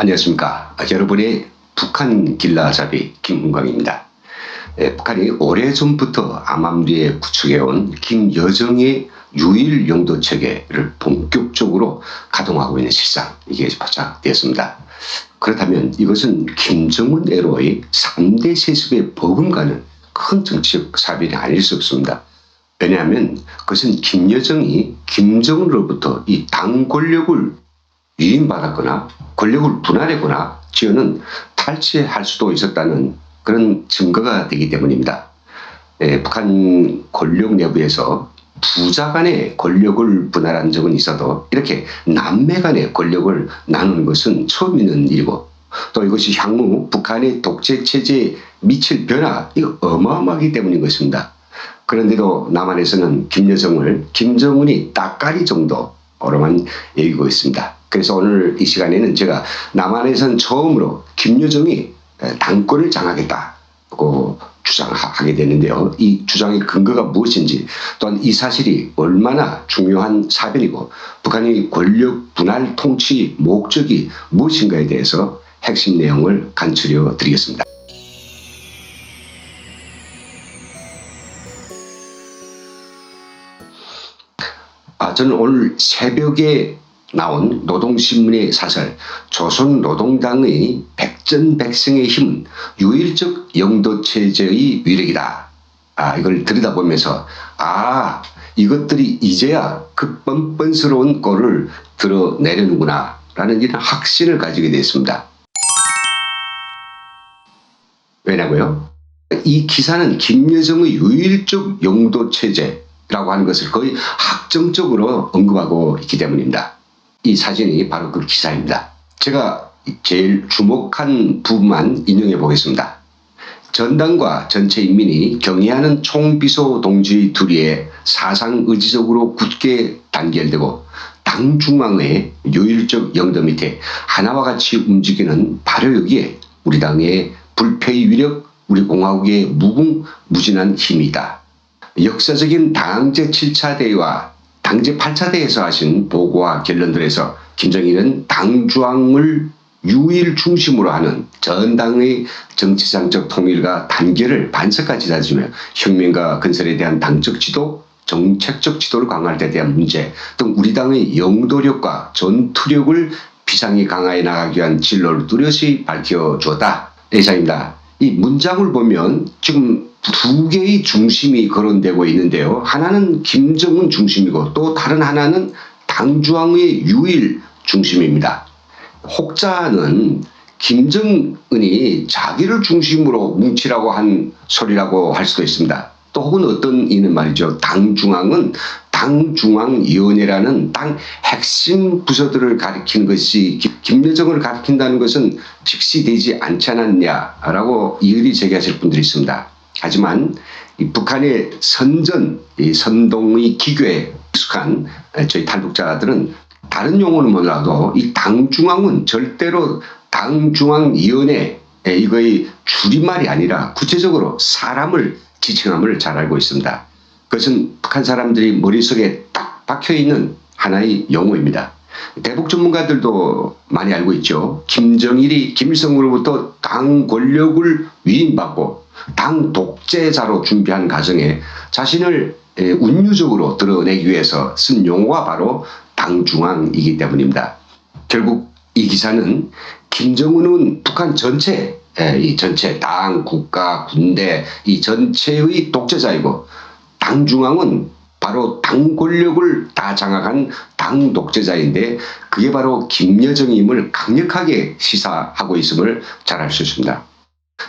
안녕하십니까. 여러분의 북한 길라잡이 김은광입니다. 북한이 오래전부터 암암리에 구축해온 김여정의 유일 영도 체계를 본격적으로 가동하고 있는 실상, 이게 포착되었습니다. 그렇다면 이것은 김정은 애로의 3대 세습에 버금가는 큰 정치적 사변이 아닐 수 없습니다. 왜냐하면 그것은 김여정이 김정은으로부터 이 당 권력을 위임받았거나 권력을 분할했거나 지어는 탈취할 수도 있었다는 그런 증거가 되기 때문입니다. 북한 권력 내부에서 부자 간의 권력을 분할한 적은 있어도 이렇게 남매 간의 권력을 나누는 것은 처음 있는 일이고, 또 이것이 향후 북한의 독재 체제에 미칠 변화, 이거 어마어마하기 때문인 것입니다. 그런데도 남한에서는 김여정을 김정은이 따까리 정도로만 여기고 있습니다. 그래서 오늘 이 시간에는 제가 남한에선 처음으로 김여정이 당권을 장악했다고 주장하게 되는데요. 이 주장의 근거가 무엇인지, 또한 이 사실이 얼마나 중요한 사변이고 북한의 권력 분할 통치 목적이 무엇인가에 대해서 핵심 내용을 간추려 드리겠습니다. 저는 오늘 새벽에 나온 노동신문의 사설, 조선노동당의 백전백승의 힘, 유일적 영도체제의 위력이다. 이걸 들여다보면서 이것들이 이제야 그 뻔뻔스러운 꼴을 드러내려는구나 라는 이런 확신을 가지게 됐습니다. 왜냐고요? 이 기사는 김여정의 유일적 영도체제라고 하는 것을 거의 확정적으로 언급하고 있기 때문입니다. 이 사진이 바로 그 기사입니다. 제가 제일 주목한 부분만 인용해 보겠습니다. 전당과 전체 인민이 경의하는 총비서 동지의 둘이에 사상 의지적으로 굳게 단결되고 당 중앙의 유일적 영도 밑에 하나와 같이 움직이는 바로 여기에 우리 당의 불패의 위력, 우리 공화국의 무궁무진한 힘이다. 역사적인 당제 7차 대회와 당제 8차 대회에서 하신 보고와 결론들에서 김정일은 당중앙을 유일 중심으로 하는 전당의 정치상적 통일과 단결을 반석까지 다지며 혁명과 건설에 대한 당적 지도, 정책적 지도를 강화할 데 대한 문제 등 우리 당의 영도력과 전투력을 비상히 강화해 나가기 위한 진로를 뚜렷이 밝혀주었다. 이상입니다. 이 문장을 보면 지금 두 개의 중심이 거론되고 있는데요. 하나는 김정은 중심이고 또 다른 하나는 당중앙의 유일 중심입니다. 혹자는 김정은이 자기를 중심으로 뭉치라고 한 소리라고 할 수도 있습니다. 또 혹은 어떤 이는 말이죠. 당중앙은 당중앙위원회라는 당 핵심 부서들을 가리키는 것이 김여정을 가리킨다는 것은 직시되지 않지 않았냐라고 이의를 제기하실 분들이 있습니다. 하지만 이 북한의 이 선동의 기교에 익숙한 저희 탈북자들은 다른 용어는 몰라도 이 당중앙은 절대로 당중앙위원회 이거의 줄임말이 아니라 구체적으로 사람을 지칭함을 잘 알고 있습니다. 그것은 북한 사람들이 머릿속에 딱 박혀있는 하나의 용어입니다. 대북 전문가들도 많이 알고 있죠. 김정일이 김일성으로부터 당 권력을 위임받고 당 독재자로 준비한 과정에 자신을 운유적으로 드러내기 위해서 쓴 용어가 바로 당중앙이기 때문입니다. 결국 이 기사는 김정은은 북한 전체, 이 전체 당, 국가, 군대 이 전체의 독재자이고 당중앙은 바로 당 권력을 다 장악한 당 독재자인데 그게 바로 김여정임을 강력하게 시사하고 있음을 잘 알 수 있습니다.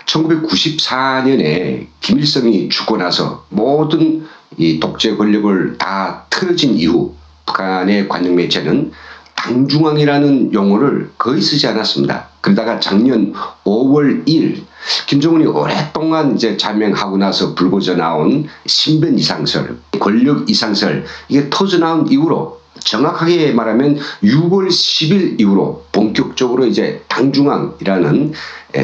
1994년에 김일성이 죽고 나서 모든 이 독재 권력을 다 틀어진 이후 북한의 관영 매체는 당중앙이라는 용어를 거의 쓰지 않았습니다. 그러다가 작년 5월 2일 김정은이 오랫동안 이제 자명하고 나서 불거져 나온 신변 이상설, 권력 이상설 이게 터져 나온 이후로 정확하게 말하면 6월 10일 이후로 본격적으로 이제 당중앙이라는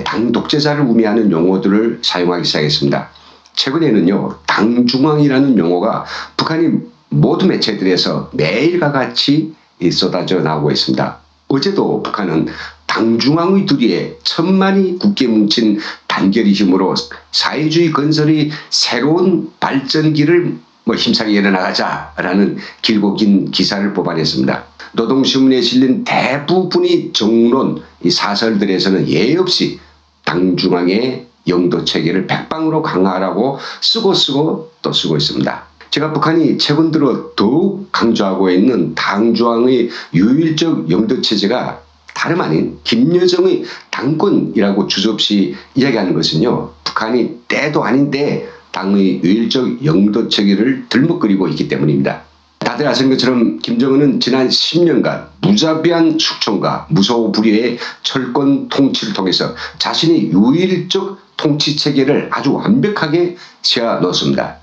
당 독재자를 의미하는 용어들을 사용하기 시작했습니다. 최근에는요, 당중앙이라는 용어가 북한이 모든 매체들에서 매일과 같이 쏟아져 나오고 있습니다. 어제도 북한은 당중앙의 두리에 천만이 굳게 뭉친 단결의 힘으로 사회주의 건설의 새로운 발전기를 힘차게 열어나가자라는 길고 긴 기사를 뽑아냈습니다. 노동신문에 실린 대부분의 정론 이 사설들에서는 예의 없이 당중앙의 영도 체계를 백방으로 강화하라고 쓰고 또 쓰고 있습니다. 제가 북한이 최근 들어 더욱 강조하고 있는 당중앙의 유일적 영도 체제가 다름 아닌 김여정의 당권이라고 주저없이 이야기하는 것은요, 북한이 때도 아닌데 당의 유일적 영도 체계를 들먹거리고 있기 때문입니다. 다들 아시는 것처럼 김정은은 지난 10년간 무자비한 숙청과 무소불위의 철권 통치를 통해서 자신의 유일적 통치 체계를 아주 완벽하게 세워놓습니다.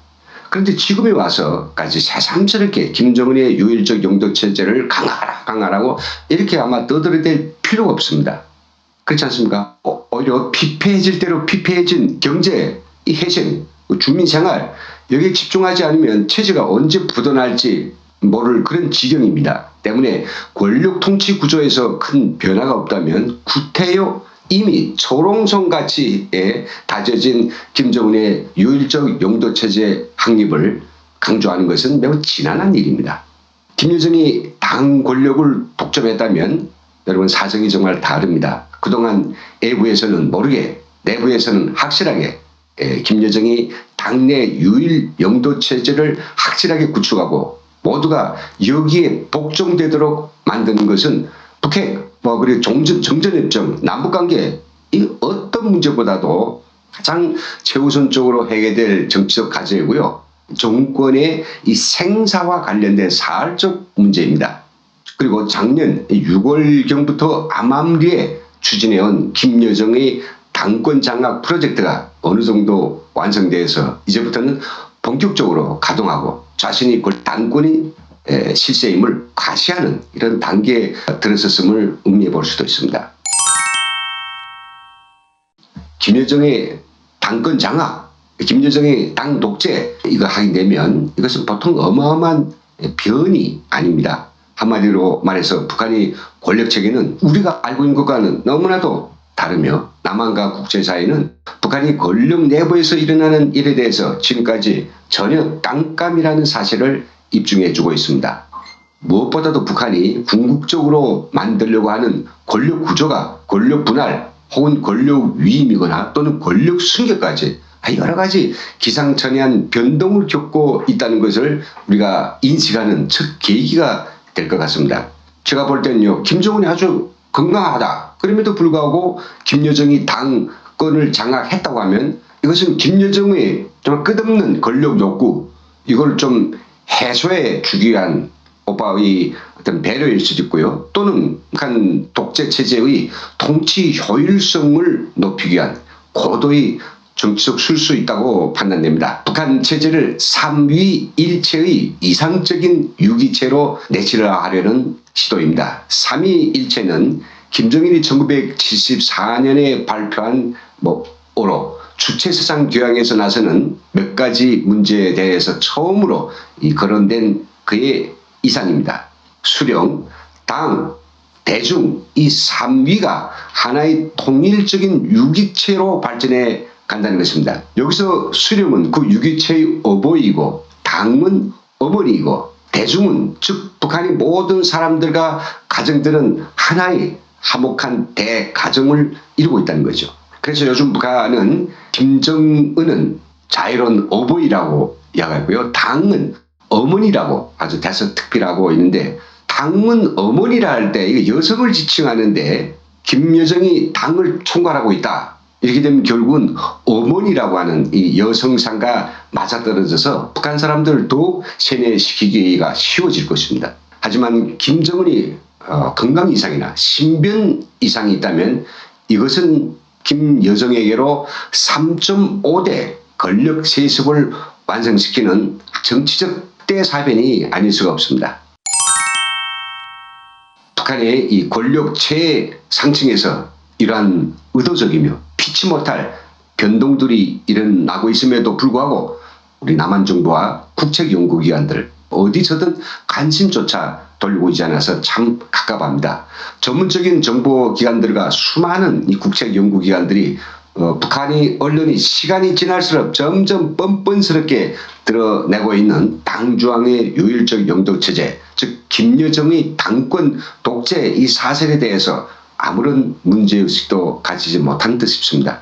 그런데 지금에 와서까지 새삼스럽게 김정은의 유일적 영도 체제를 강화하라고 이렇게 아마 떠들어댈 필요가 없습니다. 그렇지 않습니까? 오히려 피폐해질 대로 피폐해진 경제, 이 혜생, 주민생활 여기에 집중하지 않으면 체제가 언제 부도날지 모를 그런 지경입니다. 때문에 권력 통치 구조에서 큰 변화가 없다면 구태여 이미 초롱성같이 다져진 김정은의 유일적 영도체제 확립을 강조하는 것은 매우 지난한 일입니다. 김여정이 당 권력을 독점했다면 여러분 사정이 정말 다릅니다. 그동안 외부에서는 모르게 내부에서는 확실하게 김여정이 당내 유일 영도체제를 확실하게 구축하고 모두가 여기에 복종되도록 만드는 것은 북핵, 그리고 정전협정, 남북관계 이 어떤 문제보다도 가장 최우선적으로 해결될 정치적 과제이고요. 정권의 이 생사와 관련된 사활적 문제입니다. 그리고 작년 6월경부터 암암리에 추진해온 김여정의 당권 장악 프로젝트가 어느 정도 완성돼서 이제부터는 본격적으로 가동하고 자신이 당권이 실세임을 과시하는 이런 단계에 들어섰음을 의미해 볼 수도 있습니다. 김여정의 당권 장악, 김여정의 당 독재 이거 하게 되면 이것은 보통 어마어마한 변이 아닙니다. 한마디로 말해서 북한의 권력체계는 우리가 알고 있는 것과는 너무나도 다르며 남한과 국제사회는 북한이 권력 내부에서 일어나는 일에 대해서 지금까지 전혀 깜깜이라는 사실을 입증해주고 있습니다. 무엇보다도 북한이 궁극적으로 만들려고 하는 권력 구조가 권력 분할 혹은 권력 위임이거나 또는 권력 승계까지 여러 가지 기상천외한 변동을 겪고 있다는 것을 우리가 인식하는 첫 계기가 될 것 같습니다. 제가 볼 때는요, 김정은이 아주 건강하다. 그럼에도 불구하고 김여정이 당권을 장악했다고 하면 이것은 김여정의 정말 끝없는 권력 욕구 이걸 좀 해소해 주기 위한 오빠의 어떤 배려일 수도 있고요. 또는 북한 독재 체제의 통치 효율성을 높이기 위한 고도의 정치적 술수 있다고 판단됩니다. 북한 체제를 삼위일체의 이상적인 유기체로 내실화하려는 시도입니다. 삼위일체는 김정일이 1974년에 발표한 오로 주체사상 교양에서 나서는 몇 가지 문제에 대해서 처음으로 거론된 그의 이상입니다. 수령, 당, 대중 이 삼위가 하나의 통일적인 유기체로 발전해 간다는 것입니다. 여기서 수령은 그 유기체의 어버이고 당은 어머니이고 대중은 즉 북한의 모든 사람들과 가정들은 하나의 화목한 대가정을 이루고 있다는 거죠. 그래서 요즘 북한은 김정은은 자유로운 어버이라고 이야기하고요. 당은 어머니라고 아주 대서특필하고 있는데 당은 어머니라 할 때 여성을 지칭하는데 김여정이 당을 총괄하고 있다. 이렇게 되면 결국은 어머니라고 하는 이 여성상과 맞아떨어져서 북한 사람들을 더욱 세뇌시키기가 쉬워질 것입니다. 하지만 김정은이 건강 이상이나 신변 이상이 있다면 이것은 김여정에게로 3.5대 권력 세습을 완성시키는 정치적 대사변이 아닐 수가 없습니다. 북한의 이 권력 최상층에서 이러한 의도적이며 피치 못할 변동들이 일어나고 있음에도 불구하고 우리 남한 정부와 국책 연구기관들 어디서든 관심조차 돌리고 있지 않아서 참 갑갑합니다. 전문적인 정보기관들과 수많은 이 국책연구기관들이 북한이 언론이 시간이 지날수록 점점 뻔뻔스럽게 드러내고 있는 당중앙의 유일적 영도체제, 즉 김여정의 당권 독재 이 사설에 대해서 아무런 문제의식도 가지지 못한 듯 싶습니다.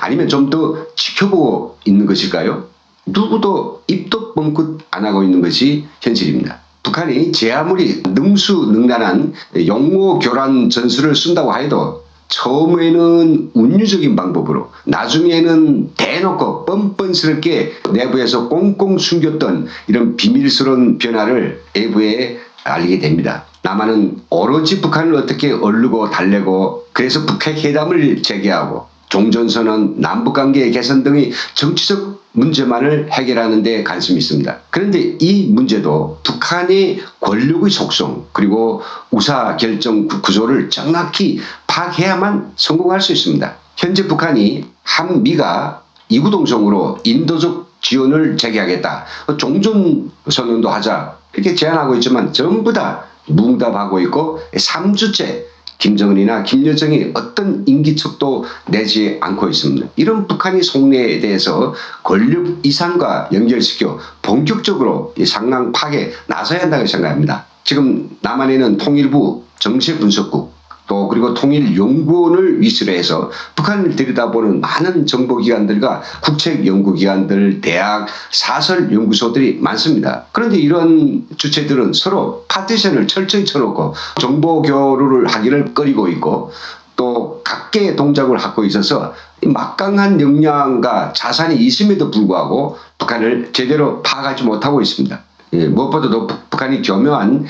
아니면 좀 더 지켜보고 있는 것일까요? 누구도 입도 뻥끗 안 하고 있는 것이 현실입니다. 북한이 제 아무리 능수능란한 용어 교란 전술을 쓴다고 해도 처음에는 운유적인 방법으로, 나중에는 대놓고 뻔뻔스럽게 내부에서 꽁꽁 숨겼던 이런 비밀스러운 변화를 외부에 알리게 됩니다. 남한은 오로지 북한을 어떻게 얼르고 달래고, 그래서 북핵회담을 재개하고 종전선언, 남북관계 개선 등의 정치적 문제만을 해결하는 데 관심이 있습니다. 그런데 이 문제도 북한의 권력의 속성 그리고 의사결정 구조를 정확히 파악해야만 성공할 수 있습니다. 현재 북한이 한미가 이구동성으로 인도적 지원을 재개하겠다, 종전선언도 하자 이렇게 제안하고 있지만 전부 다 뭉답하고 있고 3주째 김정은이나 김여정이 어떤 인기척도 내지 않고 있습니다. 이런 북한의 속내에 대해서 권력 이산과 연결시켜 본격적으로 이 상황 파악에 나서야 한다고 생각합니다. 지금 남한에는 통일부, 정세분석국, 또 그리고 통일연구원을 위주로 해서 북한을 들여다보는 많은 정보기관들과 국책연구기관들, 대학, 사설연구소들이 많습니다. 그런데 이런 주체들은 서로 파티션을 철저히 쳐놓고 정보 교류를 하기를 꺼리고 있고, 또 각계의 동작을 하고 있어서 막강한 역량과 자산이 있음에도 불구하고 북한을 제대로 파악하지 못하고 있습니다. 무엇보다도 북한이 교묘한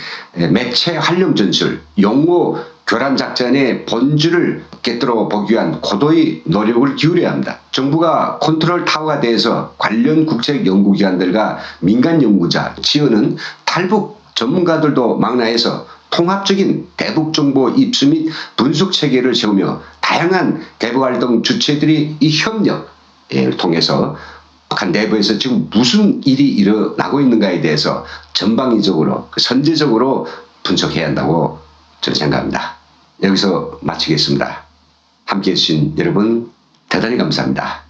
매체 활용 전술, 용어 교란 작전의 본질을 깨뜨려 보기 위한 고도의 노력을 기울여야 합니다. 정부가 컨트롤 타워가 돼서 관련 국책 연구기관들과 민간 연구자, 지원은 탈북 전문가들도 망라해서 통합적인 대북 정보 입수 및 분석 체계를 세우며 다양한 대북 활동 주체들이 이 협력을 통해서 북한 내부에서 지금 무슨 일이 일어나고 있는가에 대해서 전방위적으로 선제적으로 분석해야 한다고 저는 생각합니다. 여기서 마치겠습니다. 함께해 주신 여러분 대단히 감사합니다.